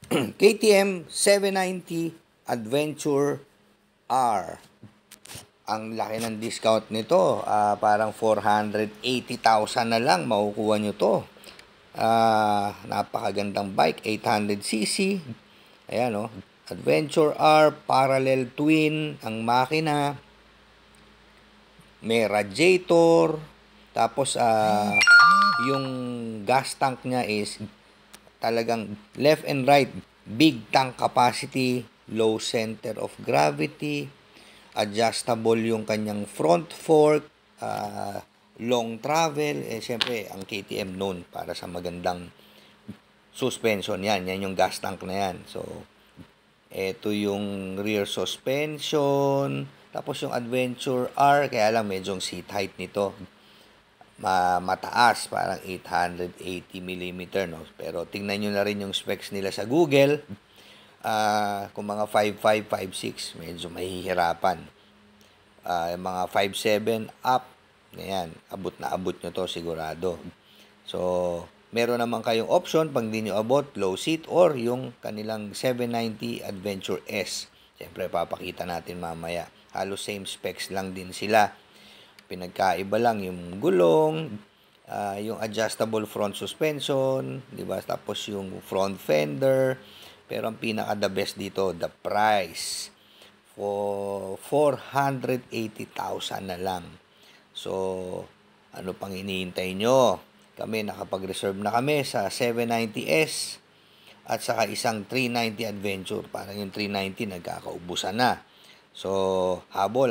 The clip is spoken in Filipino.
KTM 790 Adventure R. Ang laki ng discount nito. Parang 480,000 na lang makukuha nyo to. Napakagandang bike, 800cc. Ayan o. Adventure R, parallel twin, ang makina. May radiator. Tapos, yung gas tank niya is talagang left and right. Big tank capacity, low center of gravity, adjustable yung kanyang front fork, long travel. Siyempre, ang KTM known para sa magandang suspension yan. Yan yung gas tank na yan. So, ito yung rear suspension. Tapos yung Adventure R, kaya lang medyo seat height nito mataas, parang 880 mm, no? Pero tingnan nyo na rin yung specs nila sa Google. Kung mga 5.5, 5.6, medyo mahihirapan. Yung mga 5.7 up, ayan, abot na abot nyo to sigurado. So, meron naman kayong option pag di nyo abot, low seat or yung kanilang 790 Adventure S. Siyempre, papakita natin mamaya. Halos same specs lang din sila. Pinagkaiba lang yung gulong, yung adjustable front suspension, di ba? Tapos yung front fender. Pero ang pinaka the best dito, the price. For 480,000 na lang. So, ano pang hinihintay nyo? Kami, nakapag-reserve na kami sa 790S at saka isang 390 Adventure. Parang yung 390 nagkakaubusan na. So, habol.